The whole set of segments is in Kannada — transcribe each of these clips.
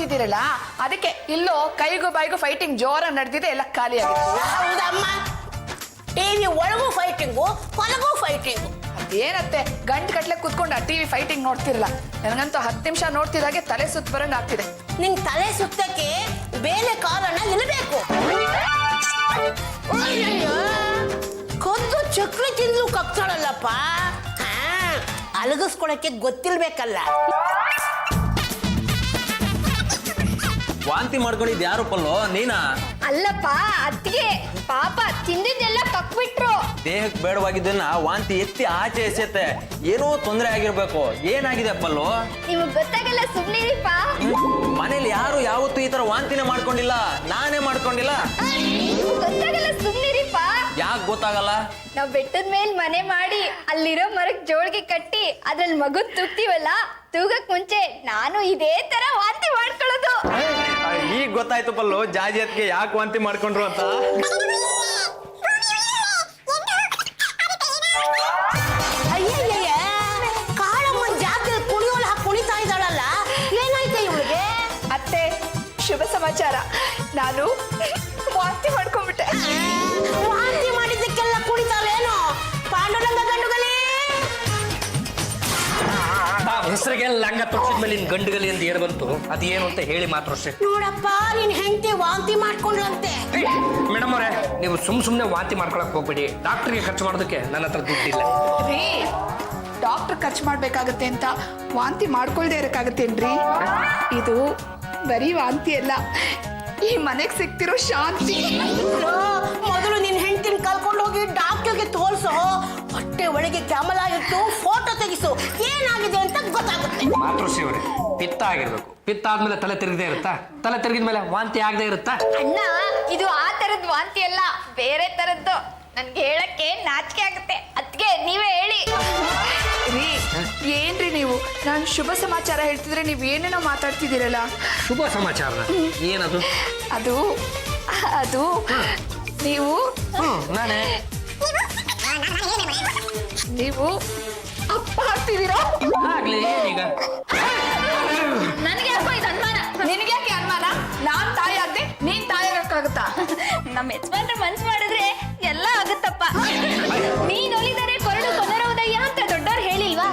ನೋಡ್ತಿದ್ದೀರಲ್ಲ, ಅದಕ್ಕೆ ಇಲ್ಲೋ ಕೈಗೂ ಬಾಯಿಗೂ ಫೈಟಿಂಗ್ ಜೋರಾಗಿ ನಡೆದಿದೆ, ಎಲ್ಲ ಖಾಲಿ ಆಗಿದೆ. ಹೌದಮ್ಮ, ಟಿವಿ ಒಳಗೂ ಫೈಟಿಂಗು, ಹೊರಗೂ ಫೈಟಿಂಗು. ಏನತ್ತೆ ಗಂಟು ಗಟ್ಲೆ ಕುತ್ಕೊಂಡು ಟಿವಿ ಫೈಟಿಂಗ್ ನೋಡ್ತಿರಲ್ಲ, ನನಗಂತೂ 10 ನಿಮಿಷ ನೋಡ್ತಿದ್ದಾಗೆ ತಲೆ ಸುತ್ತ ಬರಂಗ್ ಆಗ್ತಿದೆ. ನಿನ್ ತಲೆ ಸುತ್ತಕ್ಕೆ ಬೇರೆ ಕಾರಣ ಇರಬೇಕು. ಕದ್ದು ಚಕ್ರಿ ತಿಂದು ಕಪ್ತಾಳಲ್ಲಪ್ಪ, ಅಲಗಿಸ್ಕೊಳಕ್ಕೆ ಗೊತ್ತಿರ್ಬೇಕಲ್ಲ. ವಾಂತಿ ಮಾಡ್ಕೊಂಡಿದ್ ಯಾರು ಪಲ್ಲೋ? ನೀನಾ? ಅಲ್ಲಪ್ಪ, ಅತ್ತಿಗೆ ಪಾಪ ತಿಂದಿದ್ದೆಲ್ಲ ಕಕ್ಬಿಟ್ರು. ದೇಹಕ್ಕೆ ಬೇಡವಾಗಿದ್ದನ್ನ ವಾಂತಿ ಎತ್ತಿ ಆಚೆ ಎಸೆಯುತ್ತೆ. ಏನೋ ತೊಂದರೆ ಆಗಿರ್ಬೇಕು. ಏನಾಗಿದೆ ಪಲ್ಲೋ? ನಿಮಗ್ ಗೊತ್ತಾಗಲ್ಲ, ಸುಮ್ನಿರಿಪ್ಪ. ಮನೇಲಿ ಯಾರು ಯಾವತ್ತೂ ಈ ತರ ವಾಂತಿನೇ ಮಾಡ್ಕೊಂಡಿಲ್ಲ, ನಾನೇ ಮಾಡ್ಕೊಂಡಿಲ್ಲ. ನಿಮಗ್ ಗೊತ್ತಾಗಲ್ಲ, ಸುಮ್ನಿರಿಪ್ಪ. ಯಾಕೆ ಗೊತ್ತಾಗಲ್ಲ? ನಾವ್ ಬೆಟ್ಟದ ಮೇಲ್ ಮನೆ ಮಾಡಿ ಅಲ್ಲಿರೋ ಮರಕ್ ಜೋಳಿಗೆ ಕಟ್ಟಿ ಅದ್ರಲ್ಲಿ ಮಗುನ್ ತೂಗ್ತೀವಲ್ಲ, ತೂಗಕ್ ಮುಂಚೆ ನಾನು ಇದೇ ತರ ವಾಂತಿ ಮಾಡ್ಕೊಳ್ಳೋದು. ಈಗ ಗೊತ್ತಾಯ್ತು ಪಲ್ಲು, ಜಾಜಿ ಅತ್ತಿಗೆ ಯಾಕೆ ವಾಂತಿ ಮಾಡ್ಕೊಂಡ್ರು ಅಂತ. ಅಯ್ಯಯ್ಯ, ಕಾಳಮ್ಮನ್ ಜಾತ್ರೆ ಕುಣಿಯೋಳ ಕುಣಿತಾ ಇದ್ದಾಳಲ್ಲ, ಏನಾಯ್ತು ಇವಳಿಗೆ? ಅತ್ತೆ, ಶುಭ ಸಮಾಚಾರ, ನಾನು ವಾಂತಿ ಮಾಡ್ಕೊಂಡ್ಬಿಟ್ಟೆ. ವಾಂತಿ ಮಾಡಿದ್ದಕ್ಕೆಲ್ಲ ಕುಣಿತಾಳೇನು? ಪಾಂಡುರಂಗ ಗಂಡುಗಲಿ ಹೆಸರಿಗೆ ಲಂಗ ತೊಟ್ಟಿದ್ಮೇಲೆ ನಿನ್ ಗಂಡುಗಲಿ ಅಂತ ಏನ್ ಬಂತು? ಅದೇನು ಅಂತ ಹೇಳಿ ಮಾತ್ರ ಅಷ್ಟೇ. ನೋಡಪ್ಪ, ನಿನ್ ಹೆಂಡತಿ ವಾಂತಿ ಮಾಡ್ಕೊಂಡ್ರಂತೆ. ಮೇಡಮ್ ಅವರೇ, ನೀವು ಸುಮ್ನೆ ವಾಂತಿ ಮಾಡ್ಕೊಳಕ್ ಹೋಗ್ಬೇಡಿ. ಡಾಕ್ಟರ್ಗೆ ಖರ್ಚು ಮಾಡೋದಕ್ಕೆ ನನ್ನ ಹತ್ರ ದುಡ್ಡಿಲ್ಲ. ರೀ, ಡಾಕ್ಟರ್ ಖರ್ಚು ಮಾಡ್ಬೇಕಾಗತ್ತೆ ಅಂತ ವಾಂತಿ ಮಾಡ್ಕೊಳ್ದೆ ಇರಕ್ಕಾಗತ್ತೇನ್ರಿ? ಇದು ಬರೀ ವಾಂತಿ ಅಲ್ಲ, ಈ ಮನೆಗ್ ಸಿಗ್ತಿರೋ ಶಾಂತಿ. ಮೊದಲು ನಿನ್ ಹೆಂಡತಿನ ಕರ್ಕೊಂಡು ಹೋಗಿ ಡಾಕ್ಟರ್ಗೆ ತೋರ್ಸು. ಹೊಟ್ಟೆ ಒಳಗೆ ಕ್ಯಾಮರಾ ಇಟ್ಟು ಫೋಟೋ ತೆಗಿಸು, ಏನಾಗಿದೆ ಅಂತ ಗೊತ್ತಾಗುತ್ತೆ. ಮಾತೃಶ್ರೀ ಅವರೇ, ಪಿತ್ತ ಆಗಿರ್ಬೇಕು. ಪಿತ್ತ ಆದ್ಮೇಲೆ ತಲೆ ತಿರುಗದೆ ಇರುತ್ತಾ? ತಲೆ ತಿರುಗಿದ್ಮೇಲೆ ವಾಂತಿ ಆಗದೆ ಇರುತ್ತಾ? ಅಣ್ಣ, ಇದು ಆ ತರದ್ ವಾಂತಿ ಅಲ್ಲ, ಬೇರೆ ತರದ್ದು. ನನ್ಗೆ ಹೇಳಕ್ಕೆ ನಾಚಿಕೆ ಆಗುತ್ತೆ. ಅದ್ಕೆ ನೀವೇ ಹೇಳಿ. ರೀ, ಏನ್ರಿ ನೀವು? ನಾನು ಶುಭ ಸಮಾಚಾರ ಹೇಳ್ತಿದ್ರೆ ನೀವು ಏನೇನೋ ಮಾತಾಡ್ತಿದ್ದೀರಲ್ಲ. ಶುಭ ಸಮಾಚಾರ ಏನದು? ಅದು ಅದು ನೀವು ನಾನೇ ನೀವು ಅಪ್ಪ ಆಗ್ತಿದ್ದೀರಾ? ಆಗ್ಲಿ, ಏನೀಗ? ನನಗೆ ಯಾಕೋ ಇದು ಅನುಮಾನ. ನಿನಗೆ ಯಾಕೆ ಅನುಮಾನ? ನಾನ್ ತಾಯಿ ಆಗ್ದೆ, ನೀನ್ ತಾಯಿ ಆಗಕ್ಕಾಗತ್ತಾ? ನಮ್ಮ ಯಜಮಾನ್ರು ಮನ್ಸು ಮಾಡಿದ್ರೆ ಎಲ್ಲ ಆಗುತ್ತಪ್ಪ. ನೀನ್ ಒಲಿದರೆ ಕೊರಡು ಕೊನರವುದಯ್ಯ ಅಂತ ದೊಡ್ಡವ್ರು ಹೇಳಿಲ್ವಾ?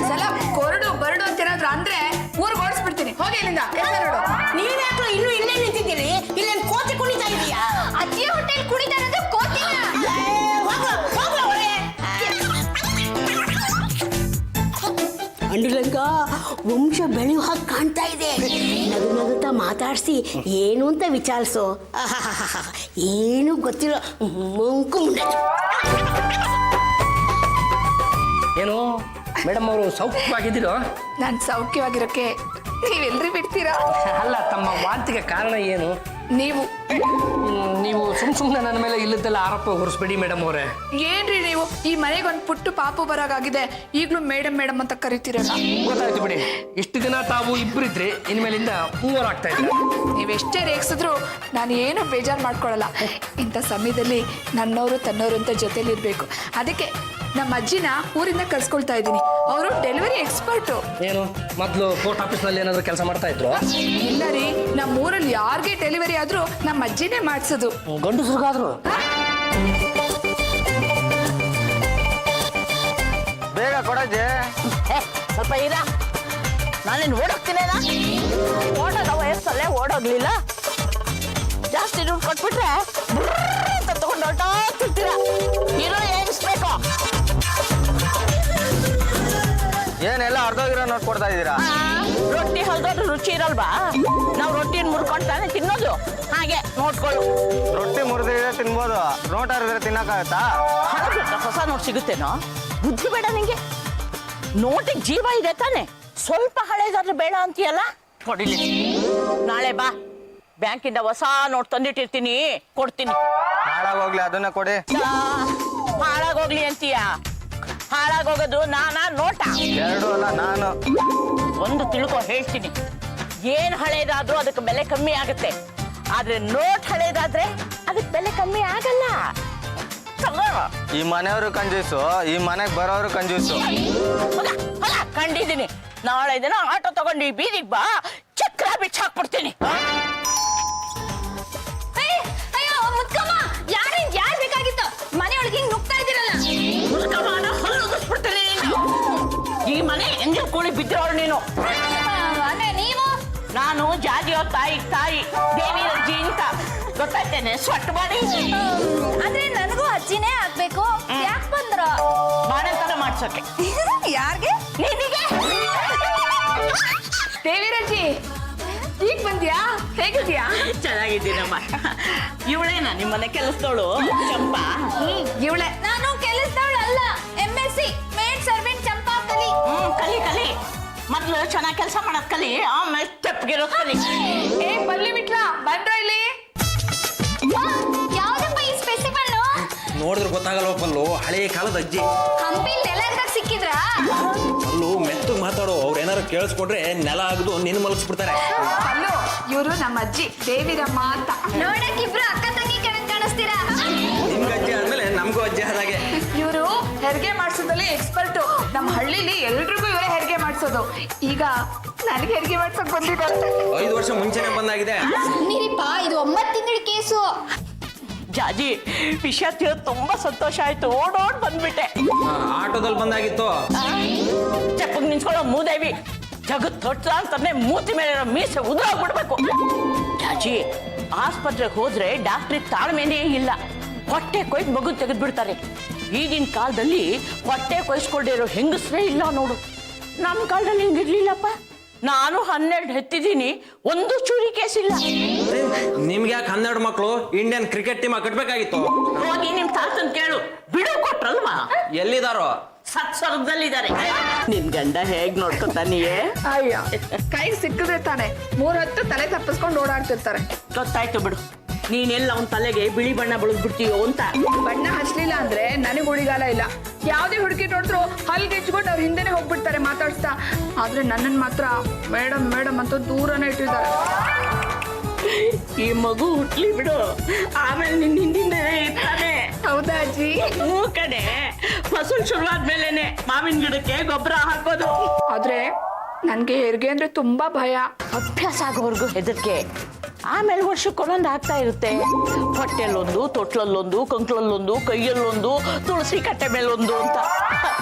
ಸಲ ಕೊರಡು ಬರಡು ಅಂತ ಏನಾದ್ರು ಅಂದ್ರೆ ಊರ್ಗ್ ಓಡಿಸ್ಬಿಡ್ತೀನಿ. ಹೋಗಿ ಇಲ್ಲಿಂದ, ಕೆಲಸ ನೋಡು. ನೀವ್ಯಾಕ್ಲ ಇನ್ನೂ ಇಲ್ಲೇ ನಿಂತಿದ್ದೀರಿ? ಇಲ್ಲೇನ್ ಕೋತಿ ಕುಣಿತಾ ಇದೀಯಾ? ಅತ್ತಿಯ ಹೊಟ್ಟೆಲ್ ಕುಡಿತಾ ಇರೋದು ಕೋತಿನ. ಅಂಡುಲಂಗ ವಂಶ ಬೆಳೆಯೋ ಹಾಗೆ ಕಾಣ್ತಾ ಇದೆ. ನಗು ನಗುತ್ತಾ ಮಾತಾಡಿಸಿ ಏನು ಅಂತ ವಿಚಾರಿಸು. ಏನು ಗೊತ್ತಿರೋ ಮಂಕು ಮುಂಡೆ. ಏನು ಮೇಡಮ್ ಅವರು ಸೌಖ್ಯವಾಗಿದ್ದೀರೋ? ನಾನ್ ಸೌಖ್ಯವಾಗಿರಕ್ಕೆ ನೀವೆಲ್ರಿ ಬಿಡ್ತೀರಾ? ಅಲ್ಲ, ತಮ್ಮ ವಾಂತಿಗೆ ಕಾರಣ ಏನು? ನೀವು ಸುಮ್ಮನೆ ನನ್ನ ಮೇಲೆ ಇಲ್ಲದೆಲ್ಲ ಆರೋಪ ಹೊರಿಸ್ಬೇಡಿ ಮೇಡಮ್ ಅವರೇ. ಏನ್ರಿ ನೀವು? ಈ ಮನೆಗೆ ಒಂದು ಪುಟ್ಟು ಪಾಪು ಬರಾಗಿದೆ, ಈಗ್ಲೂ ಮೇಡಮ್ ಮೇಡಮ್ ಅಂತ ಕರಿತೀರಲ್ಲ. ಗೊತ್ತಾಯ್ತು ಬಿಡಿ. ಇಷ್ಟು ದಿನ ತಾವು ಇಬ್ಬರಿದ್ರಿ, ಇನ್ಮೇಲಿಂದ 3 ಆಗ್ತಾ ಇದ್ದಾರೆ. ನೀವೆಷ್ಟೇ ರೇಗಿಸಿದ್ರು ನಾನು ಏನು ಬೇಜಾರು ಮಾಡ್ಕೊಳಲ್ಲ. ಇಂಥ ಸಮಯದಲ್ಲಿ ನನ್ನವರು ತನ್ನವರು ಅಂತ ಜೊತೆಲಿರ್ಬೇಕು. ಅದಕ್ಕೆ ನಮ್ಮ ಅಜ್ಜಿನ ಊರಿಂದ ಕರ್ಸ್ಕೊಳ್ತಾ ಇದ್ದೀನಿ. ಅವರು ಡೆಲಿವರಿ ಎಕ್ಸ್ಪರ್ಟು. ಏನು ಮೊದಲು ಪೋಸ್ಟ್ ಆಫೀಸ್ನಲ್ಲಿ ಏನಾದ್ರು ಕೆಲಸ ಮಾಡ್ತಾ ಇದ್ರು? ಇಲ್ಲ ರೀ, ನಮ್ಮ ಊರಲ್ಲಿ ಯಾರಿಗೆ ಡೆಲಿವರಿ ಆದ್ರೂ ನಮ್ಮ ಅಜ್ಜಿನೇ ಮಾಡಿಸೋದು. ಗಂಡಸ್ರಿಗಾದ್ರು? ಬೇಗ ಕೊಡಜ್ಜೆ. ಸ್ವಲ್ಪ ಇರ, ನಾನೇನು ಓಡೋಗ್ತೀನೇನ? ಓಡೋದ ವಯಸ್ಸಲ್ಲೇ ಓಡೋಗ್ಲಿಲ್ಲ. ಜಾಸ್ತಿ ದುಡ್ಡು ಕೊಟ್ಬಿಟ್ರೆ ಅಂತ ತಗೊಂಡು ಹೊರಟೋಗ್ತಿರ್ತೀರ. ಇರೋ ಏನಿಸ್ಬೇಕು? ಏನೆಲ್ಲ ಅರ್ಧೋಗಿರೋ ನೋಟ್ ಕೊಡ್ತಾ ಇದ್ದೀರಾ? ರೊಟ್ಟಿ ಹೊಲ್ದೋದ್ರೆ ರುಚಿ ಇರಲ್ವಾ? ನಾವು ರೊಟ್ಟಿನ ಮುರ್ಕೊಂಡು ತಾನೇ ತಿನ್ನೋದು. ಹಾಗೆ ನೋಟ್ಗಳು. ರೊಟ್ಟಿ ಮುರಿದಿದ್ರೆ ತಿನ್ಬೋದು, ನೋಟ್ ಹರಿದ್ರೆ ತಿನ್ನಕ್ಕಾಗತ್ತಾ? ಹಣ ಬಿಟ್ರೆ ಹೊಸ ನೋಟ್ ಸಿಗುತ್ತೇನೋ? ಬುದ್ಧಿ ಬೇಡ ನಿಂಗೆ? ನೋಟಿಗೆ ಜೀವ ಇದೆ ತಾನೆ? ಸ್ವಲ್ಪ ಹಳೇದಾದ್ರೆ ಬೇಡ ಅಂತೀಯಲ್ಲ? ಕೊಡಿಲಿ, ನಾಳೆ ಬಾ, ಬ್ಯಾಂಕಿಂದ ಹೊಸ ನೋಟ್ ತಂದಿಟ್ಟಿರ್ತೀನಿ, ಕೊಡ್ತೀನಿ. ಹಾಳಾಗೋಗ್ಲಿ, ಅದನ್ನ ಕೊಡಿ. ಹಾಳಾಗೋಗ್ಲಿ ಅಂತೀಯ? ಹಾಳಾಗೋಗೋದು ನಾನಾ ನೋಟ? ಎರಡು ಅಲ್ಲ, ನಾನು. ಒಂದು ತಿಳ್ಕೊ, ಹೇಳ್ತೀನಿ. ಏನ್ ಹಳೇದಾದ್ರೂ ಅದಕ್ಕೆ ಬೆಲೆ ಕಮ್ಮಿ ಆಗುತ್ತೆ. ಆದ್ರೆ ನೋಟ್ ಹಳೇದಾದ್ರೆ ಅದಕ್ಕೆ ಬೆಲೆ ಕಮ್ಮಿ ಆಗಲ್ಲ. ಈ ಮನೆಯವರು ಕಂಜೂಸು, ಈ ಮನೆಗೆ ಬರೋರು ಕಂಜೂಸು. ಕಂಡಿದ್ದೀನಿ. ನಾಳೆ ದಿನ ಆಟೋ ತಗೊಂಡು ಬೀದಿಗೆ ಬಾ, ಚಕ್ರ ಬಿಚ್ಚಾಕ್ಬಿಡ್ತೀನಿ. ಅಯ್ಯೋ ಮುತ್ಕಮ್ಮ, ಯಾರು ಬೇಕಾಗಿತ್ತು? ಮನೆಯೊಳಗೆ ಹಿಂಗ್ ನುಗ್ತಾ ಇದ್ದೀರಲ್ಲ. ಮುಸ್ಕಮಾನ ಹಲ್ಲು ಉಗಿಸ್ಬಿಡ್ತೀನಿ ನೀನು. ಈ ಮನೆ ಎಂಜಲ್ ಕೋಳಿ ಬಿದ್ದಿರೋಳು ನೀನು. ಅಂದ್ರೆ ನೀವು? ನಾನು ಜಾಜಿಯೋ ತಾಯಿ ದೇವಿ ಅಜ್ಜಿ ಅಂತ ಗೊತ್ತಾಯ್ತೇನೆ. ಸ್ವಟ್ ಮಾಡಿ ಅಂದ್ರೆ ನನಗೂ ಅಜ್ಜಿನೇ ಆಗ್ಬೇಕು. ಯಾಕೆ ಬಂದ್ರ? ಬಾಣಂತನ ಮಾಡ್ಸೋಕೆ. ಯಾರಿಗೆ? ನಿನಗೆ. ದೇವಿರಜ್ಜಿ, ಈಗ ಬಂದ್ಯಾ? ಹೇಗಿದ್ಯಾ? ಚೆನ್ನಾಗಿದ್ದೀನಮ್ಮ. ಇವಳೇನಾ ನಿಮ್ಮನೆ ಕೆಲಸದವಳು ಚಂಪಾ? ಇವಳೆ. ನಾನು ಕೆಲಸದವಳಲ್ಲ, MSc ಮೇಡ್ ಸರ್ವೆಂಟ್ ಚಂಪಾ ಕಲಿ. ಕಲಿ ಮೊದ್ಲು ಚೆನ್ನಾಗಿ ಕೆಲಸ ಮಾಡೋದ್ ಕಲಿ, ಆಮೇಲೆ ತೆಪ್ಪಗಿರೋದ್ ಕಲಿ. ಏ ಬಲ್ಲಿ ಬಿಟ್ಲಾ, ಬಂದ್ರ ಇಲ್ಲಿ? ಯಾವ್ದಪ್ಪ ಈ ಸ್ಪೆಸಿಫಿಕ್? ನೋಡಿದ್ರೆ ಗೊತ್ತಾಗಲ್ವ ಪಲ್ಲು, ಹಳೆ ಕಾಲದ ಅಜ್ಜಿ. ಹಂಪಿಲ್ ನೆಲದಾಗ ಸಿಕ್ಕಿದ್ರಾ? ಪಲ್ಲು ಮೆತ್ತಗ್ ಮಾತಾಡು, ಅವ್ರು ಏನಾರು ಕೇಳಿಸ್ಕೊಂಡ್ರೆ ನೆಲ ಆಗದು ನಿನ್ನ ಮಲಗಿಸ್ಬಿಡ್ತಾರೆ. ಅಲ್ಲೋ, ಇವರು ನಮ್ಮ ಅಜ್ಜಿ ದೇವಿರಮ್ಮ ಅಂತ. ನೋಡಕ್ ಇಬ್ರು ಅಕ್ಕ ತಂಗಿ ಕಣಕ್ ಕಾಣಿಸ್ತೀರಾ? ನಿಮ್ಗೆ ಅಜ್ಜಿ ಆದ್ಮೇಲೆ ನಮಗೂ ಅಜ್ಜಿ ಆದಾಗೆ. ಇವರು ಹೆರಿಗೆ ಮಾಡಿಸೋದ್ರಲ್ಲಿ ಎಕ್ಸ್ಪರ್ಟು. ನಮ್ಮ ಹಳ್ಳಿಲಿ ಎಲ್ರಿಗೂ ಇವರೇ ಹೆರಿಗೆ ಮಾಡಿಸೋದು. ಈಗ ನನಗೆ ಹೆರಿಗೆ ಮಾಡ್ಸೋಕ್ ಬಂದಿದ್ದಾರೆ. 5 ವರ್ಷ ಮುಂಚೆನೆ ಬಂದಾಗಿದೆ. ನೀರಿಪ್ಪ, ಇದು 9 ತಿಂಗಳ ಕೇಸು. ಜಾಜಿ, ವಿಷಯ ತಿಳಿದು ತುಂಬಾ ಸಂತೋಷ ಆಯ್ತು. ಓಡೋಡ್ ಬಂದ್ಬಿಟ್ಟೆ. ಆಟೋದಲ್ಲಿ ಬಂದಾಗಿತ್ತು. ಚಪ್ಪಗ್ ನಿಂತ್ಕೊಳ್ಳೋ ಮೂದೇವಿ ಜಗತ್ ತೊಟ್ಲ ಅಂತಾನೆ ಮೂತಿ ಮೇಲೆ ಮೀಸೆ ಉದುರಾಗ್ಬಿಡ್ಬೇಕು. ಜಾಜಿ, ಆಸ್ಪತ್ರೆಗೆ ಹೋದ್ರೆ ಡಾಕ್ಟ್ರಿಗೆ ತಾಳ್ಮೆನೇ ಇಲ್ಲ. ಹೊಟ್ಟೆ ಕೊಯ್ದು ಮಗು ತೆಗೆದು ಬಿಡ್ತಾರೆ. ಈಗಿನ ಕಾಲದಲ್ಲಿ ಹೊಟ್ಟೆ ಕೊಯ್ಸ್ಕೊಂಡಿರೋ ಹೆಂಗಸ್ರೇ ಇಲ್ಲ ನೋಡು. ನಮ್ಮ ಕಾಲದಲ್ಲಿ ಹಿಂಗಿರ್ಲಿಲ್ಲಪ್ಪ. ನಾನು 12 ಹೆತ್ತಿದ್ದೀನಿ, ಒಂದು ಚೂರಿ ಕೇಸ್ ಇಲ್ಲ. ನಿಮ್ಗೆ ಯಾಕೆ 12 ಮಕ್ಕಳು? ಇಂಡಿಯನ್ ಕ್ರಿಕೆಟ್ ಟೀಮ್ ಕಟ್ಬೇಕಾಗಿತ್ತು. ಹೋಗಿ ನಿಮ್ ತಾತನ್ ಕೇಳು, ಬಿಡು ಕೊಟ್ರಲ್ವಾ? ಎಲ್ಲಿದಾರೋ? ಸತ್ಸರ್ಗದಲ್ಲಿದ್ದಾರೆ. ನಿನ್ ಗಂಡ ಹೇಗ್ ನೋಡ್ಕೊತಾನಿಯೇ? ಅಯ್ಯ, ಕೈ ಸಿಕ್ಕಿದ್ರೆ ತಾನೆ 3 ಹೊತ್ತು ತಲೆ ತಪ್ಪಿಸ್ಕೊಂಡು ಓಡಾಡ್ತಿರ್ತಾರೆ. ಗೊತ್ತಾಯ್ತು ಬಿಡು, ನೀನೆಲ್ಲ ಅವನ ತಲೆಗೆ ಬಿಳಿ ಬಣ್ಣ ಬಿಡ್ತೀಯೋ ಅಂತ. ಬಣ್ಣ ಹಚ್ಲಿಲ್ಲ ಅಂದ್ರೆ ನನಗೆ ಉಳಿಗಾಲ ಇಲ್ಲ. ಯಾವ್ದೇ ಹುಡುಗಿ ನೋಡಿದ್ರು ಹಲ್ಗೆಚ್ಕೊಂಡು ಅವ್ರ ಹಿಂದೆನೆ ಹೋಗ್ಬಿಡ್ತಾರೆ ಮಾತಾಡ್ಸ್ತಾ. ಆದ್ರೆ ನನ್ನನ್ ಮಾತ್ರ ಮೇಡಮ್ ಮೇಡಮ್ ಅಂತ ದೂರನೇ ಇಟ್ಟಿದ್ದಾರೆ. ಈ ಮಗು ಹುಟ್ಲಿ ಬಿಡು, ಆಮೇಲೆ ನಿನ್ ಹಿಂದಿಂದೆ ಇರ್ತಾನೆ. ಹೌದಾ ಅಜ್ಜಿ? ಹ್ಞೂ ಕಡೆ, ಫಸಲ್ ಶುರುವಾದ್ಮೇಲೆನೆ ಮಾವಿನ ಗಿಡಕ್ಕೆ ಗೊಬ್ಬರ ಹಾಕೋದು. ಆದ್ರೆ ನನ್ಗೆ ಹೆರಿಗೆ ಅಂದ್ರೆ ತುಂಬಾ ಭಯ. ಅಭ್ಯಾಸ ಆಗೋವರೆಗೂ ಹೆದರ್ಕೆ, ಆಮೇಲೆ ವರ್ಷಕ್ಕೊಂದೊಂದು ಆಗ್ತಾ ಇರುತ್ತೆ. ಹೊಟ್ಟೆಲ್ಲೊಂದು, ತೊಟ್ಲಲ್ಲೊಂದು, ಕಂಕ್ಳಲ್ಲೊಂದು, ಕೈಯಲ್ಲೊಂದು, ತುಳಸಿ ಕಟ್ಟೆ ಮೇಲೊಂದು ಅಂತ.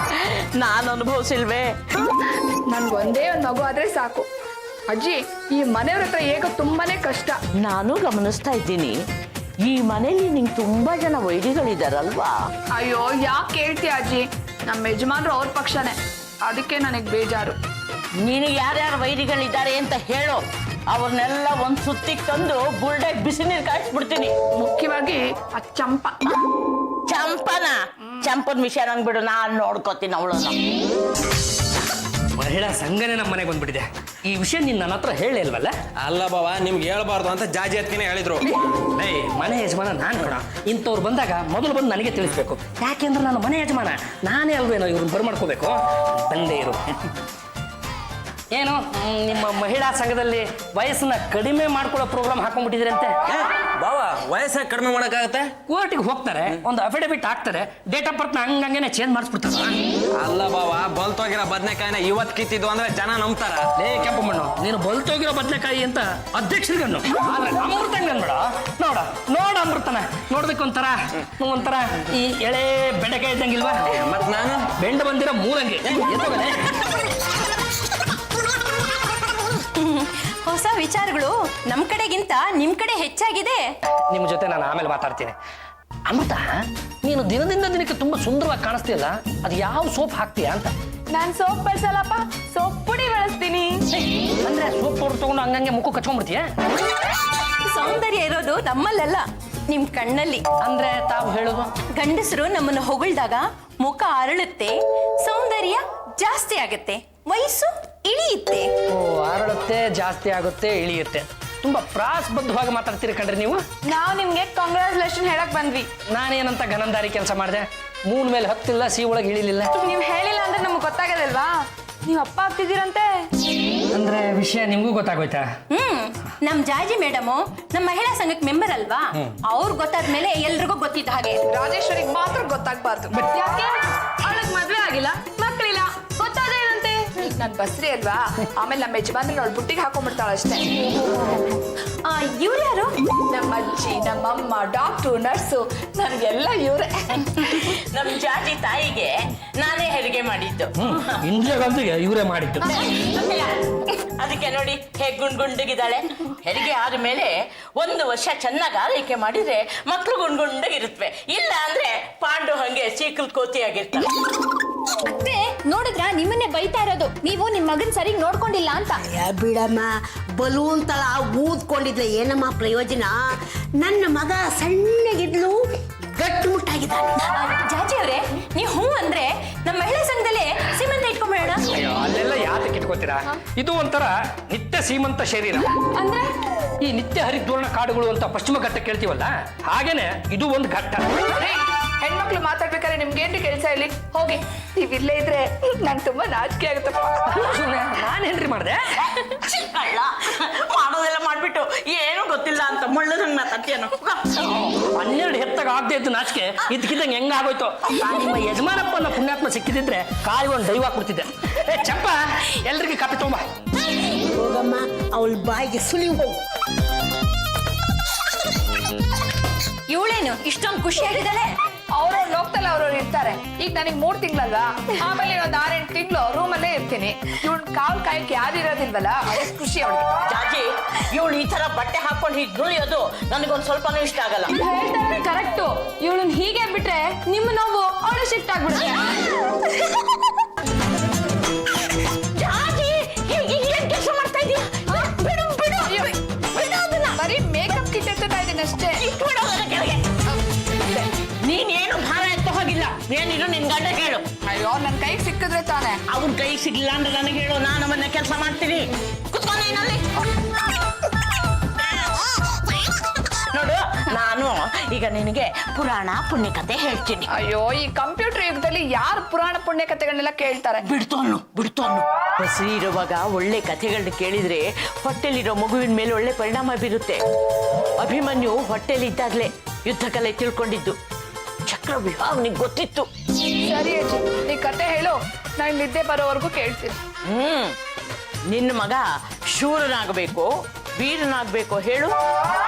ನಾನು ಅನುಭವಿಸಿಲ್ವೇ? ನನ್ಗೊಂದೇ ಒಂದು ಮಗು ಆದ್ರೆ ಸಾಕು. ಅಜ್ಜಿ, ಈ ಮನೆಯವ್ರ ಹತ್ರ ಹೇಗೋ ತುಂಬಾನೇ ಕಷ್ಟ. ನಾನು ಗಮನಿಸ್ತಾ ಇದ್ದೀನಿ, ಈ ಮನೇಲಿ ನಿಂಗೆ ತುಂಬಾ ಜನ ವೈರಿಗಳಿದಾರಲ್ವಾ? ಅಯ್ಯೋ, ಯಾಕೆ ಕೇಳ್ತೀಯ ಅಜ್ಜಿ? ನಮ್ಮ ಯಜಮಾನ್ರು ಅವ್ರ ಪಕ್ಷನೇ, ಅದಕ್ಕೆ ನನಗೆ ಬೇಜಾರು. ನೀನು ಯಾರ್ಯಾರು ವೈರಿಗಳಿದ್ದಾರೆ ಅಂತ ಹೇಳು, ಅವ್ರನ್ನೆಲ್ಲ ಒಂದ್ ಸುತ್ತಿಗೆ ತಂದು ಬುಲ್ಡೆಗ್ ಬಿಸಿ ನೀರು ಕಾಯಿಸ್ಬಿಡ್ತೀನಿ. ಮುಖ್ಯವಾಗಿ ಆ ಚಂಪಾ. ಚಂಪನ್ ವಿಷಯ ನಂಗೆ ಬಿಡು, ನಾನು ನೋಡ್ಕೋತೀನಿ ಅವಳನ್ನ. ಮಹಿಳಾ ಸಂಘನೇ ನಮ್ಮ ಮನೆಗೆ ಬಂದ್ಬಿಟ್ಟಿದೆ. ಈ ವಿಷಯ ನೀನ್ ನನ್ನ ಹತ್ರ ಹೇಳಿಲ್ವಲ್ಲ? ಅಲ್ಲ ಬಾವ, ನಿಮ್ಗೆ ಹೇಳ್ಬಾರ್ದು ಅಂತ ಜಾಜಿ ಹತ್ಕಿನೇ ಹೇಳಿದ್ರು. ಮನೆ ಯಜಮಾನ ನಾನ್ ಕೊಡ. ಇಂಥವ್ರು ಬಂದಾಗ ಮೊದಲು ಬಂದು ನನಗೆ ತಿಳಿಸ್ಬೇಕು. ಯಾಕೆಂದ್ರೆ ನಾನು ಮನೆ ಯಜಮಾನ, ನಾನೇ ಅಲ್ವೇನೋ ಇವ್ರನ್ನ ಬರ್ಮಾಡ್ಕೋಬೇಕು. ಬಂದೇ ಇರು. ಏನು ನಿಮ್ಮ ಮಹಿಳಾ ಸಂಘದಲ್ಲಿ ವಯಸ್ಸನ್ನ ಕಡಿಮೆ ಮಾಡ್ಕೊಳ್ಳೋ ಪ್ರೋಗ್ರಾಮ್ ಹಾಕೊಂಡ್ಬಿಟ್ಟಿದ್ರಿ ಅಂತೆ? ಬಾವ, ವಯಸ್ಸಾಗ ಕಡಿಮೆ ಮಾಡಕ್ಕಾಗತ್ತೆ? ಕೋರ್ಟಿಗೆ ಹೋಗ್ತಾರೆ, ಒಂದು ಅಫಿಡವಿಟ್ ಹಾಕ್ತಾರೆ, ಡೇಟ್ ಆಫ್ ಬರ್ತ್ ಹಂಗಂಗೆ ಚೇಂಜ್ ಮಾಡಿಸ್ಬಿಡ್ತಾರ. ಅಲ್ಲ ಬಾವ, ಬಲ್ತೋಗಿರೋ ಬದ್ನೆಕಾಯಿನ ಇವತ್ ಕಿತ್ತಿದ್ದು ಅಂದ್ರೆ ಜನ ನಂಬ್ತಾರ. ಲೇ ಕೆಂಪು ಮಣ್ಣು, ನೀನು ಬಲ್ತೋಗಿರೋ ಬದನೆಕಾಯಿ ಅಂತ ಅಧ್ಯಕ್ಷರಿಗನ್ನು, ಆದ್ರೆ ಅಮೃತಂಗ ನೋಡ ನೋಡ ನೋಡ ಅಮೃತನ ನೋಡ್ಬೇಕು ಒಂಥರ ಈ ಎಳೆ ಬೆಂಡೆಕಾಯಿ ಇದ್ದಂಗಿಲ್ವಾ? ಮತ್ ನಾನು ಬೆಂಡ ಬಂದಿರೋ ಮೂಲಂಗಿ ಎತ್ತೋಗಲೇ. ಹೊಸ ವಿಚಾರಗಳು ನಮ್ ಕಡೆಗಿಂತ ನಿಮ್ ಕಡೆ ಹೆಚ್ಚಾಗಿದೆ. ನಿಮ್ಮ ಜೊತೆ ನಾನು ಆಮೇಲೆ ಮಾತಾಡ್ತೀನಿ. ಅಮೃತ, ನೀನು ದಿನದಿಂದ ದಿನಕ್ಕೆ ತುಂಬಾ ಸುಂದರವಾಗಿ ಕಾಣಿಸ್ತೀಯಲ್ಲ, ಅದು ಯಾವ ಸೋಪ್ ಹಾಕ್ತೀಯಾ ಅಂತ? ನಾನ್ ಸೋಪ್ ಬಳಸಲ್ಲಪ್ಪ, ಸೋಪ್ ಪುಡಿ ಬಳಸ್ತೀನಿ. ಅಂದ್ರೆ ಸೋಪ್ ಪೌಡರ್ ತಗೊಂಡು ಹಂಗಂಗೆ ಮುಖ ಕಚ್ಕೊಂಡ್ಬಿಡ್ತೀಯ? ಸೌಂದರ್ಯ ಇರೋದು ನಮ್ಮಲ್ಲೆಲ್ಲ, ನಿಮ್ ಕಣ್ಣಲ್ಲಿ. ಅಂದ್ರೆ ತಾವು ಹೇಳೋದು? ಗಂಡಸರು ನಮ್ಮನ್ನು ಹೊಗಳ್ದಾಗ ಮುಖ ಅರಳುತ್ತೆ, ಸೌಂದರ್ಯ ಜಾಸ್ತಿ ಆಗತ್ತೆ, ವಯಸ್ಸು ಇಳಿಯುತ್ತೆ. ಓ, ಅರಳುತ್ತೆ, ಜಾಸ್ತಿ ಆಗುತ್ತೆ, ಇಳಿಯುತ್ತೆ. ತುಂಬಾ ಪ್ರಾಸಬದ್ಧವಾಗಿ ಮಾತಾಡ್ತೀರಿ ಕಣ್ರಿ ನೀವು. ನಾವು ನಿಮ್ಗೆ ಕಾಂಗ್ರಾಚುಲೇಷನ್ ಹೇಳಕ್ ಬಂದ್ವಿ. ನಾನೇನಂತ ಗನಂದಾರಿ ಕೆಲಸ ಮಾಡಿದೆ? ಮೂನ್ ಮೇಲೆ ಹತ್ತಿಲ್ಲ, ಸಿ ಒಳಗೆ ಇಳಿಲಿಲ್ಲ. ನೀವ್ ಹೇಳಿಲ್ಲ ಅಂದ್ರೆ ನಮ್ಗೆ ಗೊತ್ತಾಗದಲ್ವಾ? ನೀವ್ ಅಪ್ಪ ಆಗ್ತಿದ್ದೀರಂತೆ. ಅಂದ್ರೆ ವಿಷಯ ನಿಮ್ಗೂ ಗೊತ್ತಾಗೋಯ್ತಾ? ನಮ್ ಜಾಜಿ ಮೇಡಮು ನಮ್ಮ ಮಹಿಳಾ ಸಂಘಕ್ಕೆ ಮೆಂಬರ್ ಅಲ್ವಾ, ಅವ್ರು ಗೊತ್ತಾದ್ಮೇಲೆ ಎಲ್ರಿಗೂ ಗೊತ್ತಿದ್ದ ಹಾಗೆ. ರಾಜೇಶ್ವರಿಗೆ ಮಾತ್ರ ಗೊತ್ತಾಗ್ಬಾರ್ದು. ಯಾಕೆ? ಅವಳಗ್ ಮದ್ವೆ ಆಗಿಲ್ಲ, ಮಕ್ಕಳಿಲ್ಲ, ಗೊತ್ತಾದೇನಂತೆ? ನನ್ ಬಸ್ರಿ ಅಲ್ವಾ, ಆಮೇಲೆ ನಮ್ಮ ಯಜಮಾನ್ರನ್ನ ಅವಳು ಬುಟ್ಟಿಗೆ ಹಾಕೊಂಡ್ಬಿಡ್ತಾಳ ಅಷ್ಟೇ. ಇವ್ರು ಯಾರು? ನಮ್ಮ ಅಜ್ಜಿ, ನಮ್ಮಮ್ಮ, ಡಾಕ್ಟ್ರು, ನರ್ಸು, ನನ್ಗೆಲ್ಲ ಇವ್ರೆ. ನಮ್ ಜಾತಿ ತಾಯಿಗೆ ನಾನೇ ಹೆರಿಗೆ ಮಾಡಿದ್ದು. ಇಂದಿರಾ ಗಾಂಧಿಗೆ ಇವರೇ ಮಾಡಿದ್ದು. ಅದಕ್ಕೆ ನೋಡಿ ಹೇಗ್ ಗುಂಡ್ಗುಂಡಗಿದ್ದಾಳೆ. ಹೆರಿಗೆ ಆದ್ಮೇಲೆ 1 ವರ್ಷ ಚೆನ್ನಾಗಿ ಆರೈಕೆ ಮಾಡಿದ್ರೆ ಮಕ್ಳು ಗುಂಡ್ಗುಂಡಗಿರುತ್ತವೆ. ಇಲ್ಲ ಅಂದ್ರೆ ಪಾಂಡು ಹಂಗೆ ಚೀಕಲ್ ಕೋತಿಯಾಗಿರ್ತಾರೆ. ಅತ್ತೆ ನೋಡಿದ್ರ ನಿಮ್ಮನ್ನೇ ಬೈತಾ ಇರೋದು, ನೀವು ನಿಮ್ ಮಗನ್ ಸರಿಗ್ ನೋಡ್ಕೊಂಡಿಲ್ಲ ಅಂತ. ಬಿಡಮ್ಮ, ಬಲೂನ್ ತರ ಊದ್ಕೊಂಡಿದ್ರೆ ಏನಮ್ಮ ಪ್ರಯೋಜನ? ನನ್ನ ಮಗ ಸಣ್ಣಗಿದ್ಲು, ಗಟ್ಟುಮುಟ್ಟಾಗಿದ್ದಾನೆ. ಜಾಜಿ ಅವ್ರೆ, ನೀವು ಹೂ ಅಂದ್ರೆ ನಮ್ಮ ಮಹಿಳಾ ಸಂಘದಲ್ಲೇ ಸೀಮಂತ ಇಟ್ಕೊಂಬೇಡ. ಅಲ್ಲೆಲ್ಲ ಯಾತಕ್ಕೆ ಇಟ್ಕೋತೀರಾ? ಇದು ಒಂಥರ ನಿತ್ಯ ಸೀಮಂತ ಶರೀರ. ಅಂದ್ರೆ ಈ ನಿತ್ಯ ಹರಿದ್ವರ್ಣ ಕಾಡುಗಳು ಅಂತ ಪಶ್ಚಿಮ ಘಟ್ಟ ಕೇಳ್ತೀವಲ್ಲ, ಹಾಗೇನೆ ಇದು ಒಂದು ಘಟ್ಟ. ಹೆಣ್ಮಕ್ಳು ಮಾತಾಡ್ಬೇಕಾದ್ರೆ ನಿಮ್ಗೇನ್ರಿ ಕೆಲಸ ಇಲ್ಲಿ? ಹೋಗಿ, ನೀವಿಲ್ಲೇ ಇದ್ರೆ ನಂಗೆ ತುಂಬಾ ನಾಚಿಕೆ ಆಗುತ್ತಪ್ಪ. ನಾನೇನ್ರಿ ಮಾಡಿದೆ? ಕಳ್ಳ ಮಾಡೋದೆಲ್ಲ ಮಾಡ್ಬಿಟ್ಟು ಏನು ಗೊತ್ತಿಲ್ಲ ಅಂತ ಮುಳ್ಳದಂಗ್ ಮಾತಾಡ್ತೀಯನು. 12 ಹೆತ್ತಾಗ ಆಗದೆ ಇದ್ದು ನಾಚಿಕೆ ಇದಕ್ಕಿದ್ದಂಗೆ ಹೆಂಗಾಗೋಯ್ತು. ನಿಮ್ಮ ಯಜಮಾನಪ್ಪನ ಪುಣ್ಯಾತ್ಮ ಸಿಕ್ಕಿದ್ರೆ ಕಾಲಿಗೆ ಒಂದು ದೈವ ಕೊಡ್ತಿದ್ದೆ. ಚಪ್ಪ, ಎಲ್ರಿಗೂ ಕಾಪಿ ತೊಂಬ. ಹೋಗಮ್ಮ, ಅವಳ ಬಾಯಿಗೆ ಸುಳಿ ಹೋಗು. ಇವಳೇನು ಇಷ್ಟೊಂದು ಖುಷಿಯಾಗಿದ್ದಾಳೆ? ಅವ್ರವ್ರು ಹೋಗ್ತಲ್ಲ ಅವ್ರವ್ರು ಇರ್ತಾರೆ. ಈಗ ನನಗೆ 3 ತಿಂಗಳಲ್ವಾ, ಆಮೇಲೆ ಒಂದು 6-8 ತಿಂಗಳು ರೂಮಲ್ಲೇ ಇರ್ತೀನಿ. ಇವಳು ಕಾಲ್ ಕಾಯಕ್ಕೆ ಯಾರು ಇರೋದಿಲ್ವಲ್ಲ, ಅದಕ್ಕೆ ಖುಷಿ ಅವಳಿಗೆ. ಜಾಜಿ, ಇವಳು ಈ ತರ ಬಟ್ಟೆ ಹಾಕೊಂಡು ಹೀಗೆ ನುಳಿಯೋದು ನನಗೊಂದು ಸ್ವಲ್ಪನೂ ಇಷ್ಟ ಆಗಲ್ಲ. ಕರೆಕ್ಟು. ಇವಳನ್ನ ಹೀಗೆ ಬಿಟ್ರೆ ನಿಮ್ಮ ನೋವು ಅವಳು ಶಿಫ್ಟ್ ಆಗ್ಬಿಡುತ್ತೆ. ಜಾಜಿ, ಏನ್ ಕೆಲಸ ಮಾಡ್ತಾ ಇದೀಯ? ಬಿಡು ಬಿಡು ಬಿಡು ಅದನ್ನ. ಬರೀ ಮೇಕಪ್ ಕಿಟ್ ಎತ್ತಾ ಇದ್ದೀನಿ ಅಷ್ಟೇ. ಇಟ್ಬಿಡು ಅದನ್ನ ಕೆಳಗೆ. ನೀನೇನು ಭಾರ ಎತ್ತ ಹೋಗಿಲ್ಲ. ಏನಿದ್ರು ನಿನ್ ಗಂಡ ಹೇಳು. ಅಯ್ಯೋ, ನನ್ನ ಕೈಗೆ ಸಿಕ್ಕಿದ್ರೆ ತಾನೆ. ಅವ್ನ ಕೈ ಸಿಗ್ಲಿಲ್ಲ ಅಂದ್ರೆ ನನಗೆ ಹೇಳು, ನಾನು ಅವನ್ನ ಕೆಲಸ ಮಾಡ್ತೀನಿ. ಕುತ್ಕೊಂಡು ಏನಲ್ಲಿ ನೋಡು, ನಾನು ಈಗ ನಿನಗೆ ಪುರಾಣ ಪುಣ್ಯಕಥೆ ಹೇಳ್ತೀನಿ. ಅಯ್ಯೋ, ಈ ಕಂಪ್ಯೂಟರ್ ಯುಗದಲ್ಲಿ ಯಾರು ಪುರಾಣ ಪುಣ್ಯ ಕಥೆಗಳನ್ನೆಲ್ಲ ಕೇಳ್ತಾರೆ? ಬಿಡ್ತು ಬಸ್ರಿ ಇರುವಾಗ ಒಳ್ಳೆ ಕಥೆಗಳನ್ನ ಕೇಳಿದ್ರೆ ಹೊಟ್ಟೆಲಿರೋ ಮಗುವಿನ ಮೇಲೆ ಒಳ್ಳೆ ಪರಿಣಾಮ ಬೀರುತ್ತೆ. ಅಭಿಮನ್ಯು ಹೊಟ್ಟೆಲಿದ್ದಾಗ್ಲೇ ಯುದ್ಧ ಕಲೆ ತಿಳ್ಕೊಂಡಿದ್ದು. ಚಕ್ರವ್ಯೂಹ ಅವನಿಗೆ ಗೊತ್ತಿತ್ತು. ಸರಿ ಅಜ್ಜಿ, ನೀ ಕತೆ ಹೇಳು, ನಾನು ನಿದ್ದೆ ಬರೋವರೆಗೂ ಕೇಳ್ತೀನಿ. ನಿನ್ನ ಮಗ ಶೂರನಾಗಬೇಕು, ವೀರನಾಗಬೇಕು ಹೇಳು.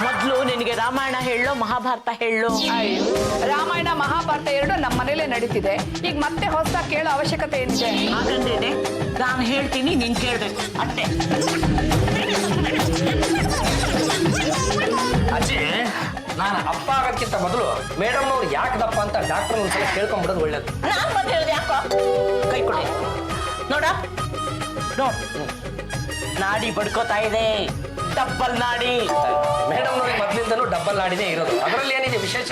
ಮೊದಲು ನಿನಗೆ ರಾಮಾಯಣ ಹೇಳೋ ಮಹಾಭಾರತ ಹೇಳೋ? ಅಯ್ಯೋ, ರಾಮಾಯಣ ಮಹಾಭಾರತ 2 ನಮ್ಮ ಮನೇಲೆ ನಡೀತಿದೆ. ಈಗ ಮತ್ತೆ ಹೊಸದಾಗಿ ಕೇಳೋ ಅವಶ್ಯಕತೆ ಏನಿದೆ? ಹಾಗಂದ್ರೇನೆ ನಾನು ಹೇಳ್ತೀನಿ, ನೀನ್ ಕೇಳ್ಬೇಕು ಅಷ್ಟೇ. ಅಜ್ಜಿ, ನಾನು ಅಪ್ಪ ಆಗೋದಕ್ಕಿಂತ ಮೊದಲು ಮೇಡಮ್ ಅವ್ರು ಯಾಕೆ ದಪ್ಪ ಅಂತ ಡಾಕ್ಟರ್ ಒಂದ್ಸಲ ಕೇಳ್ಕೊಂಡ್ಬಿಡೋದು ಒಳ್ಳೇದು. ನಾನ್ ಬಂದು ಹೇಳಿದೆ ಯಾಕೋ? ಕೈ ಕೊಡಿ ನೋಡ. ನಾಡಿ ಬಡ್ಕೋತಾ ಇದೆ, ಡಬ್ಬಲ್ ನಾಡಿ. ಮೇಡಮ್ ಅವ್ರಿಗೆ ಮೊದಲಿಂದಲೂ ಡಬ್ಬಲ್ ನಾಡಿನೇ ಇರೋದು. ಅದರಲ್ಲಿ ಏನಿದೆ ವಿಶೇಷ?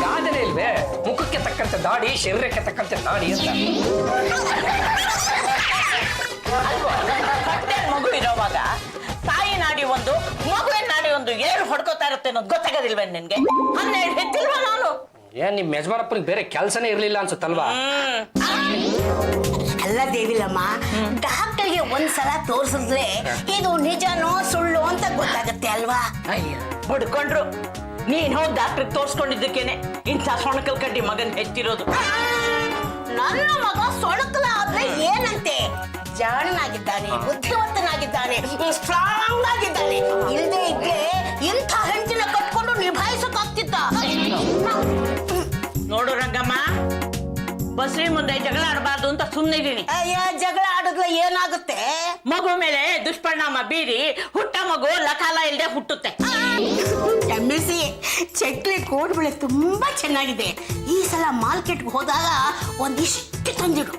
ಗಾದೆನೇ ಇಲ್ವೇ, ಮುಖಕ್ಕೆ ತಕ್ಕಂತೆ ದಾಡಿ, ಶರೀರಕ್ಕೆ ತಕ್ಕಂತೆ ನಾಡಿ ಅಂತ. ಹೊಟ್ಟೆ ಮಗು ಇರೋವಾಗ ತಾಯಿ ನಾಡಿ ಒಂದು, ಮಗುವಿನ ನಾಡಿ ಒಂದು, 2 ಹೊಡ್ಕೋತಾ ಇರುತ್ತೆ ಅನ್ನೋದು ಗೊತ್ತಾಗೋದಿಲ್ವೇ ನಿನ್ಗೆ? 12 ಹೆತ್ತಿಲ್ವಾ ನಾನು? ಏನ್ ನಿಮ್ ಯಜಮಾನಪ್ಪನಿಗೆ ಬೇರೆ ಕೆಲಸನೇ ಇರ್ಲಿಲ್ಲ ಅನ್ಸುತ್ತಲ್ವಾ? ಅಲ್ಲ ದೇವಿಲಮ್ಮ, ಡಾಕ್ಟರ್ಗೆ ಒಂದ್ಸಲ ತೋರಿಸಿದ್ರೆ ಇದು ನಿಜನೋ ಸುಳ್ಳು ಅಂತ ಗೊತ್ತಾಗತ್ತೆ ಅಲ್ವಾ? ಅಯ್ಯೋ, ಬಡ್ಕೊಂಡ್ರು. ನೀನ್ ಹೋಗಿ ಡಾಕ್ಟರ್ ತೋರ್ಸ್ಕೊಂಡಿದ್ದಕ್ಕೇನೆ ಇಂಥ ಸೊಣಕಲ್ ಕಡ್ಡಿ ಮಗನ್ ಹೆಚ್ಚಿರೋದು. ನನ್ನ ಮಗ ಸೊಣಕಲ ಆದ್ರೆ ಏನಂತೆ? ಜಾಣನಾಗಿದ್ದಾನೆ, ಬುದ್ಧಿವಂತನಾಗಿದ್ದಾನೆ, ಸ್ಟ್ರಾಂಗ್ ಆಗಿದ್ದಾನೆ. ಇಲ್ಲದೆ ಇದ್ರೆ ಇಂಥ ಹೆಂಡತಿನ ಕಟ್ಕೊಂಡು ನಿಭಾಯಿಸಕ್ಕಾಗ್ತಿತ್ತ? ನೋಡು ರಂಗಮ್ಮ, ಬಸ್ರಿ ಮುಂದೆ ಜಗಳ ಆಡಬಾರ್ದು ಅಂತ ಸುಮ್ಮನಿದ್ದೀನಿ. ಅಯ್ಯ, ಜಗಳ ಆಡಿದ್ರೆ ಏನಾಗುತ್ತೆ? ಮಗು ಮೇಲೆ ದುಷ್ಪರಿಣಾಮ ಬೀರಿ ಹುಟ್ಟ ಮಗು ಲಕಾಲ ಇಲ್ಲದೆ ಹುಟ್ಟುತ್ತೆ. ಎಮ್ಮಿಸಿ, ಚಕ್ಲಿ ಕೋಡ್ಬಳೆ ತುಂಬಾ ಚೆನ್ನಾಗಿದೆ. ಈ ಸಲ ಮಾರ್ಕೆಟ್ಗೆ ಹೋದಾಗ ಒಂದಿಷ್ಟು ತಂದಿಡು.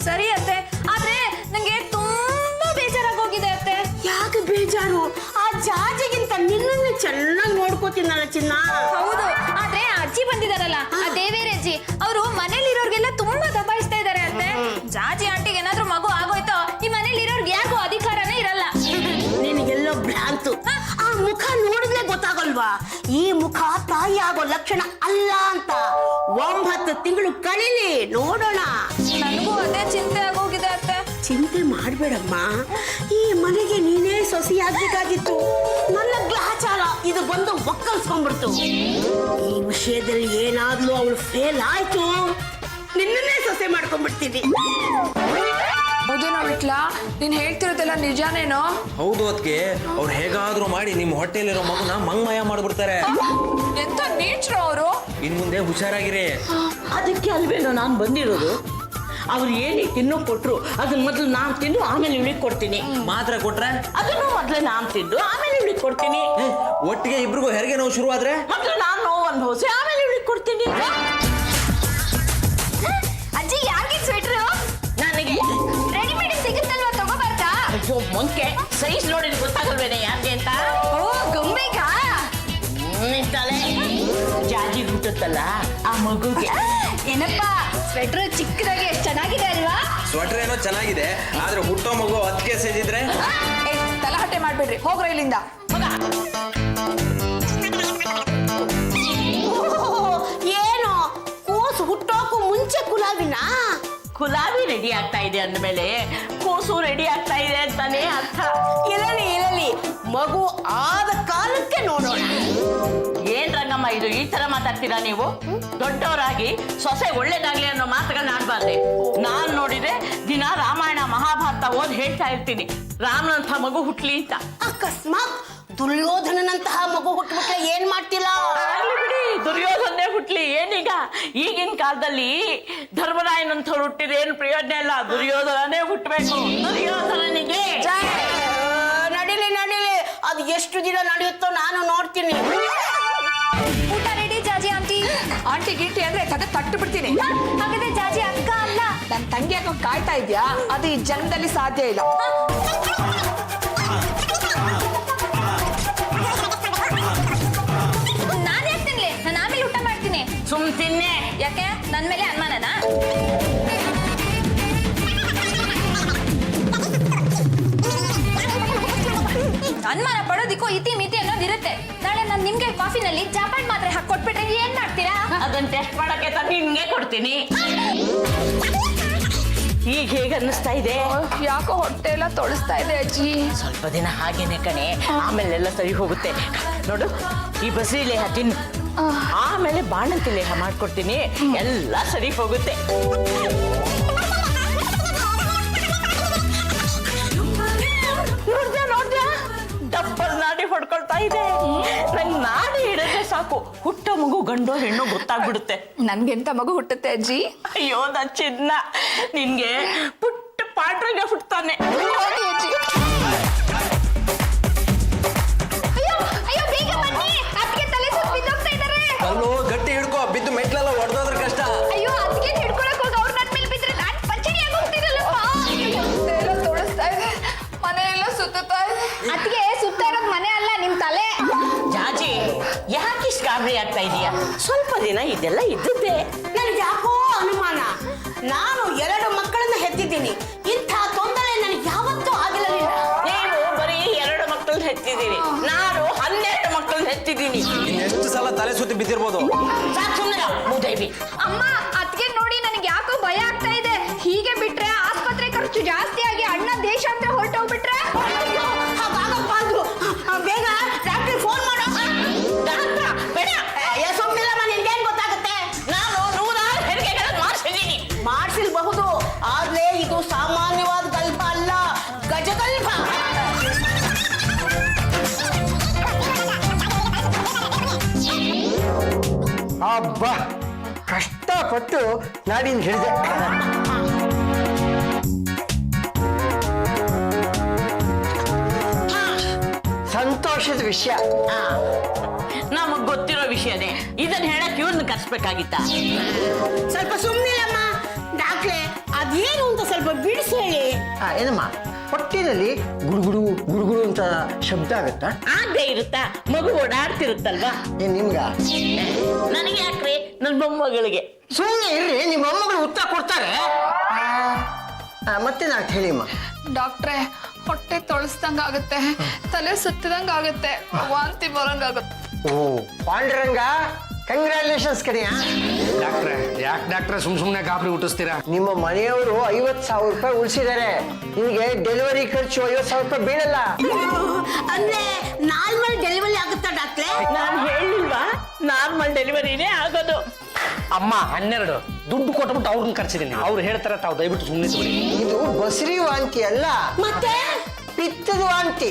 ಸರಿ ಅತ್ತೆ, ಆದ್ರೆ ನಂಗೆ ತುಂಬಾ ಬೇಜಾರಾಗೋಗಿದೆ ಅತ್ತೆ. ಯಾಕೆ ಬೇಜಾರು? ಆ ಜಾಜಿಗಿಂತ ನಿನ್ನನ್ನು ಚೆನ್ನಾಗಿ ನೋಡ್ಕೋತೀನಲ್ಲ ಚಿನ್ನ. ಹೌದು, ಆದ್ರೆ ಆ ಅಜ್ಜಿ ಬಂದಿದಾರಲ್ಲ, ಆ ದೇವೇರಿ ಅಜ್ಜಿ, ಅವರು ಮನೇಲಿರೋರ್ಗೆಲ್ಲ ತುಂಬಾ ದಬಾಯಿಸ್ತಾ ಇದಾರೆ ಅತ್ತೆ. ಜಾಜಿ ಆಂಟಿಗೆ ಏನಾದ್ರೂ ಮಗು ಆಗೋಯ್ತೋ ಈ ಮನೇಲಿ ಇರೋರ್ಗೆ ಯಾಕೋ ಅಧಿಕಾರನೇ ಇರಲ್ಲ. ನಿನಗೆಲ್ಲೋ ಭ್ರಾಂತು. ಆ ಮುಖ ನೋಡಿದ್ರೆ ಗೊತ್ತಾಗಲ್ವಾ? ಈ ಮುಖ ತಾಯಿ ಆಗೋ ಲಕ್ಷಣ ಅಲ್ಲ ಅಂತ. 9 ತಿಂಗಳು ಕಳೀಲಿ, ನೋಡೋಣ. ನನಗೂ ಅದೇ ಚಿಂತೆ ಆಗೋಗಿದೆ ಅತ್ತೆ. ಚಿಂತೆ ಮಾಡ್ಬೇಡಮ್ಮ, ಈ ಮನೆಗೆ ನೀನೇ ಸೊಸೆಯಾಗಬೇಕಾಗಿತ್ತು. ನನ್ನ ಗ್ರಹಚಾರ ಇದು ಬಂದು ಒಕ್ಕಲ್ಸ್ಕೊಂಡ್ಬಿಡ್ತು. ಈ ವಿಷಯದಲ್ಲಿ ಏನಾದ್ರೂ ಅವಳು ಫೇಲ್ ಆಯ್ತು, ನಿನ್ನನ್ನೇ ಸೊಸೆ ಮಾಡ್ಕೊಂಡ್ಬಿಡ್ತೀನಿ. ಹೌದೇನೋ ವಿಟ್ಲ ನೀನ್ ಹೇಳ್ತಿರೋದೆಲ್ಲ ನಿಜಾನೇನೋ? ಹೌದು ಅದಕ್ಕೆ ಅವ್ರು ಹೇಗಾದ್ರೂ ಮಾಡಿ ನಿಮ್ಮ ಹೊಟ್ಟೆಲಿರೋ ಮಗುನ ಮಂಗ್ಮಯ ಮಾಡ್ಬಿಡ್ತಾರೆ. ಎಂತ ನೀಚ್ರು ಅವರು. ಇನ್ ಮುಂದೆ ಹುಷಾರಾಗಿರಿ. ಅದಕ್ಕೆ ಅಲ್ವೇನೋ ನಾನು ಬಂದಿರೋದು. ಅವ್ರು ಏನೇ ತಿನ್ನೋ ಕೊಟ್ರು ಅದನ್ನ ಮೊದಲು ನಾನು ತಿಂದು ಆಮೇಲೆ ಇವಳಿಗೆ ಕೊಡ್ತೀನಿ. ಮಾತ್ರ ಕೊಟ್ರೆ ಅದನ್ನು ಮೊದಲೇ ನಾನು ತಿಂದು ಆಮೇಲೆ ಇವಳಿಗೆ ಕೊಡ್ತೀನಿ. ಒಟ್ಟಿಗೆ ಇಬ್ರಿಗೂ ಹೆರಿಗೆ ನೋವು ಶುರು ಆದ್ರೆ ಮೊದಲು ನಾನು ನೋವು ಅನುಭವಿಸಿ ಆಮೇಲೆ ಇವಳಿಗೆ ಕೊಡ್ತೀನಿ. ಅಜ್ಜಿ ಯಾಕೆ ಸ್ವೆಟ್ರು? ನನಗೆ ರೆಡಿಮೇಡ್ ಸಿಗುತ್ತಲ್ವಾ, ತಗೋಬಾರ್ದಾ? ಅಯ್ಯೋ ಮೊಂಕೆ, ಸೈಜ್ ನೋಡಿ ಗೊತ್ತಾಗಲ್ವೇನೆ ಯಾಕೆ ಅಂತ. ಓ ಗೊಂಬೆಗಾ? ನಿಂತಲೆ ಜಾಜಿ ಹುಟ್ಟುತ್ತಲ್ಲ ಆ ಮಗುಗೆ. ಏನಪ್ಪ ಸ್ವೆಟ್ರು ಚಿಕ್ಕದಾಗಿ ಎಷ್ಟು ಚೆನ್ನಾಗಿದೆ ಅಲ್ವಾ? ಸ್ವೆಟರ್ ಏನೋ ಚೆನ್ನಾಗಿದೆ, ಆದ್ರೆ ಹುಟ್ಟೋ ಮಗು ಅದಕ್ಕೆ ಸೇದಿದ್ರೆ ಏ ತಲಹಟೆ ಮಾಡ್ಬೇಡ್ರಿ, ಹೋಗ್ರ ಇಲ್ಲಿಂದ. ಏನು ಕೂಸು ಹುಟ್ಟೋಕು ಮುಂಚೆ ಕುಲಾವಿನ? ಗುಲಾಬಿ ರೆಡಿ ಆಗ್ತಾ ಇದೆ ಅಂದಮೇಲೆ ಕೂಸು ರೆಡಿ ಆಗ್ತಾ ಇದೆ ಅಂತಾನೆ ಅರ್ಥ. ಇರಲಿ ಮಗು ಆದ ಕಾಲಕ್ಕೆ ನೋಡೋಣ. ಏನ್ ರಂಗಮ್ಮ ಇದು ಈ ತರ ಮಾತಾಡ್ತೀರಾ ನೀವು? ದೊಡ್ಡವರಾಗಿ ಸೊಸೆ ಒಳ್ಳೇದಾಗ್ಲಿ ಅನ್ನೋ ಮಾತುಗಳನ್ನ ಆಡ್ಬಾರ್ದೆ. ನಾನ್ ನೋಡಿದ್ರೆ ದಿನ ರಾಮಾಯಣ ಮಹಾಭಾರತ ಓದ್ ಹೇಳ್ತಾ ಇರ್ತೀನಿ, ರಾಮನಂಥ ಮಗು ಹುಟ್ಲಿ ಅಂತ. ಅಕಸ್ಮಾತ್ ದುರ್ಯೋಧನನಂತಹ ಮಗು ಹುಟ್ಟುಬಿಟ್ರೆ ಏನ್ ಮಾಡ್ತಿಲ್ಲ? ಆಗ್ಲಿ ಬಿಡಿ, ದುರ್ಯೋಧನೇ ಹುಟ್ಲಿ, ಏನೀಗ? ಈಗಿನ ಕಾಲದಲ್ಲಿ ಧರ್ಮರಾಯನಂಥವ್ರು ಹುಟ್ಟಿದ್ರೆ ಏನು ಪ್ರಯೋಜನ ಇಲ್ಲ, ದುರ್ಯೋಧನನೇ ಹುಟ್ಟಬೇಕು. ದುರ್ಯೋಧನನಿಗೆ ನಡಿಲಿ ಅದು ಎಷ್ಟು ದಿನ ನಡೆಯುತ್ತೋ ನಾನು ನೋಡ್ತೀನಿ. ಊಟ ರೆಡಿ ಜಾಜಿ ಆಂಟಿ? ಆಂಟಿ ಗಿಂಟಿ ಅಂದ್ರೆ ಕತೆ ತಟ್ಟು ಬಿಡ್ತೀನಿ. ಹಾಗಾದ್ರೆ ಜಾಜಿ ಅಕ್ಕ ಅಲ್ಲ? ನನ್ ತಂಗಿ ಯಾಕೋ ಕಾಯ್ತಾ ಇದ್ಯಾ? ಅದು ಈ ಜನ್ಮದಲ್ಲಿ ಸಾಧ್ಯ ಇಲ್ಲ. ನಾನು ಯಾಕೆ ತಿನ್ಲಿ? ನಾನು ಆಮೇಲೆ ಊಟ ಮಾಡ್ತೀನಿ. ಸುಮ್ ತಿನ್ನೆ. ಯಾಕೆ ನನ್ ಮೇಲೆ ಅನುಮಾನನಾ? ಅನುಮಾನ ಪಡೋದಿಕ್ಕೂ ಇತಿ ಮಿತಿ ಅನ್ನೋದಿರುತ್ತೆ. ನಾಳೆ ನಾನು ನಿಮ್ಗೆ ಕಾಫಿನಲ್ಲಿ ಜಾಪಾನ್ ಮಾತ್ರೆ ಹಾಕೊಟ್ಬಿಟ್ರೆ ಏನ್ ಮಾಡ್ತೀರಾ? ಅದನ್ನ ಟೆಸ್ಟ್ ಮಾಡಕ್ಕೆ ತಂದು ನಿನ್ಗೆ ಕೊಡ್ತೀನಿ. ಈಗ ಹೇಗೆ ಅನ್ನಿಸ್ತಾ ಇದೆ? ಯಾಕೋ ಹೊಟ್ಟೆ ಎಲ್ಲ ತೊಳಸ್ತಾ ಇದೆ ಅಜ್ಜಿ. ಸ್ವಲ್ಪ ದಿನ ಹಾಗೇನೆ ಕಣೆ, ಆಮೇಲೆಲ್ಲ ಸರಿ ಹೋಗುತ್ತೆ. ನೋಡು ಈ ಬಸರಿ ಲೇಹ ತಿನ್ನು, ಆಮೇಲೆ ಬಾಣಂತಿ ಲೇಹ ಮಾಡ್ಕೊಡ್ತೀನಿ, ಎಲ್ಲ ಸರಿ ಹೋಗುತ್ತೆ. ನೋಡ್ದ್ಯಾ ಡಬ್ಬಲ್ ನಾಡಿ ಹೊಡ್ಕೊಳ್ತಾ ಇದೆ. ನಂಗೆ ನಾಡಿ ಹಿಡಿದ್ರೆ ಸಾಕು, ಹುಟ್ಟೋ ಮಗು ಗಂಡು ಹೆಣ್ಣು ಗೊತ್ತಾಗ್ಬಿಡುತ್ತೆ. ನನ್ಗೆಂತ ಮಗು ಹುಟ್ಟುತ್ತೆ ಅಜ್ಜಿ? ಅಯ್ಯೋ ನನ್ ಚಿನ್ನ, ನಿನ್ಗೆ ಪುಟ್ಟ ಪಾಟ್ರಿಗೆ ಹುಟ್ಟತಾನೆ. ಅಯ್ಯೋ ಅಯ್ಯೋ ಬೇಗ ಬನ್ನಿ, ಅತ್ತಿಗೆ ತಲೆ ಸುತ್ತ ಬಿದ್ದೋಗ್ತಾ ಇದ್ದಾರೆ. ಅಲ್ಲೋ ಗಟ್ಟಿ ಹಿಡ್ಕೋ, ಬಿದ್ದು ಮೆಟ್ಲೆಲ್ಲ ಹೊಡೆದೋದ್ರ ಕಷ್ಟ. ಅಯ್ಯೋ ಅತ್ತಿಗೆ ಹಿಡ್ಕೊಳಕ್ ಹೋಗಿ ಅವ್ರ ನನ್ ಮೇಲೆ ಬಿದ್ರೆ ನಾನ್ ಪಂಚಣಿ ಆಗೋಗ್ತಿರಲ್ಲಪ್ಪ. ಹೊಟ್ಟೆ ಎಲ್ಲ ತೊಳಸ್ತಾ ಇದೆ, ಮನೆ ಎಲ್ಲ ಸುತ್ತಾ ಇದೆ. ಅತ್ತಿಗೆ ಸುತ್ತ ಇರೋದ್ ಮನೆ ಅಲ್ಲ, ನಿಮ್ ತಲೆ. ಜಾಜಿ ಯಾಕೆ ಇಷ್ಟು ಗಾಬರಿ ಆಗ್ತಾ ಇದೀಯಾ? ಸ್ವಲ್ಪ ದಿನ ಇದೆಲ್ಲ ಇದ್ದದ್ದೇ. ನನಗೆ ಯಾಕೋ ಅನುಮಾನ. ನಾನು 2 ಮಕ್ಕಳನ್ನ ಹೆತ್ತಿದ್ದೀನಿ, ಇಂಥ ತೊಂದರೆ ನನಗೆ ಯಾವತ್ತೂ ಆಗಿರಲಿಲ್ಲ. ನೀವು ಬರೀ 2 ಮಕ್ಕಳನ್ನ ಹೆತ್ತಿದ್ದೀರಿ, ನಾನು 12 ಮಕ್ಕಳನ್ನ ಹೆತ್ತಿದ್ದೀನಿ. ಇನ್ನೆಷ್ಟು ಸಲ ತಲೆ ಸುತ್ತಿ ಬಿದ್ದಿರ್ಬೋದು. ಸಾಕು ಸುಮ್ಮನೆ ಮೂದೇವಿ. ಅಮ್ಮ ಅತ್ತಿಗೆ ನೋಡಿ ನನಗೆ ಯಾಕೋ ಭಯ ಆಗ್ತಾ ಇದೆ. ಹೀಗೆ ಬಿಟ್ರೆ ಆಸ್ಪತ್ರೆ ಖರ್ಚು ಜಾಸ್ತಿ ಆಗಿ ಅಣ್ಣ ದೇಶಾಂತರ ಹೊರಟೋಗ್ಬಿಟ್ರೆ? ಹಾಗಾಗಪ್ಪ ಅಂದ್ರು. ಬೇಗ ಡಾಕ್ಟ್ರಿಗೆ ಫೋನ್ ಮಾಡು. ಡಾಕ್ಟ್ರ ಬೇಡ, ಸುಮ್ಮನಿಲ್ಲಮ್ಮ, ನಿನ್ಗೇನ್ ಗೊತ್ತಾಗುತ್ತೆ? ನಾನು 106 ಹೆರಿಗೆಗಳನ್ನು ಮಾಡಿಸಿದ್ದೀನಿ. ಮಾಡಿಸಿಲ್ಬಹುದು, ಆದ್ರೆ ಇದು ಸಾಮಾನ್ಯವಾದ ಗಲ್ಭ ಅಲ್ಲ, ಗಜಗಲ್ಭ. ಅಬ್ಬಾ ಕಷ್ಟಪಟ್ಟು ನಾಡಿನ ಹಿಡಿದೆ. ಸಂತೋಷದ ವಿಷಯ. ನಮಗ್ ಗೊತ್ತಿರೋ ವಿಷಯನೇ, ಇದನ್ನ ಹೇಳಕ್ ಇವ್ರನ್ನ ಕರ್ಸ್ಬೇಕಾಗಿತ್ತ? ಸ್ವಲ್ಪ ಸುಮ್ಮನಿಲ್ಲಮ್ಮ. ಡಾಕ್ಟ್ರೆ ಅದೇನು ಅಂತ ಸ್ವಲ್ಪ ಬಿಡಿಸಿ ಹೇಳಿ. ಏನಮ್ಮ, ಹೊಟ್ಟಿನಲ್ಲಿ ಗುಡುಗುಡು ಗುಡುಗುಡು ಅಂತ ಶಬ್ದ ಆಗತ್ತಾ? ಆಗದೆ ಇರುತ್ತಾ? ಮಗು ಓಡಾಡ್ತಿರುತ್ತಲ್ವಾ? ಏನ್ ನಿಮ್ಗ? ನನಗೆ ಯಾಕ್ರಿ, ನನ್ನ ಮೊಮ್ಮಗಳಿಗೆ. ಸುಮ್ಮನೆ ಇರ್ರಿ, ನಿಮ್ಮ ಮೊಮ್ಮಗಳು ಉತ್ತರ ಕೊಡ್ತಾರೆ. ಮತ್ತೆ ನಾಕ್ ಹೇಳಿಮ್ಮ. ಡಾಕ್ಟ್ರೆ ಹೊಟ್ಟೆ ತೊಳಸ್ದಂಗ ಆಗುತ್ತೆ, ತಲೆ ಸುತ್ತದಂಗ ಆಗುತ್ತೆ, ವಾಂತಿ ಬರಂಗಾಗುತ್ತೆ. ಓ ಪಾಂಡುರಂಗ, ಕಂಗ್ರ್ಯಾಚುಲೇಷನ್ಸ್ ಕಡೆಯ. ಡಾಕ್ಟ್ರೆ ಯಾಕೆ ಡಾಕ್ಟ್ರೆ ಸುಮ್ಮನೆ ಗಾಬರಿ ಹುಟ್ಟಿಸ್ತೀರಾ? ನಿಮ್ಮ ಮನೆಯವರು 50,000 ರೂಪಾಯಿ ಉಳಿಸಿದ್ದಾರೆ. ನಿಮಗೆ ಡೆಲಿವರಿ ಖರ್ಚು 50,000 ರೂಪಾಯಿ ಬೀಳಲ್ಲ. ಅಂದ್ರೆ ನಾರ್ಮಲ್ ಡೆಲಿವರಿ ಆಗುತ್ತಾ ಡಾಕ್ಟ್ರೆ? ನಾನು ಹೇಳಿಲ್ವಾ, ನಾರ್ಮಲ್ ಡೆಲಿವರಿನೇ ಆಗೋದು. ಅಮ್ಮ 12 ದುಡ್ಡು ಕೊಟ್ಬಿಟ್ಟು ಅವ್ರನ್ನ ಕರ್ಸಿದೀನಿ ಅವ್ರು ಹೇಳ್ತಾರೆ ತಾವು ದಯವಿಟ್ಟು ಸುಮ್ಮನೆ ಇದು ಬಸರಿ ವಾಂತಿ ಅಲ್ಲ ಮತ್ತೆ ಪಿತ್ತದ ವಾಂತಿ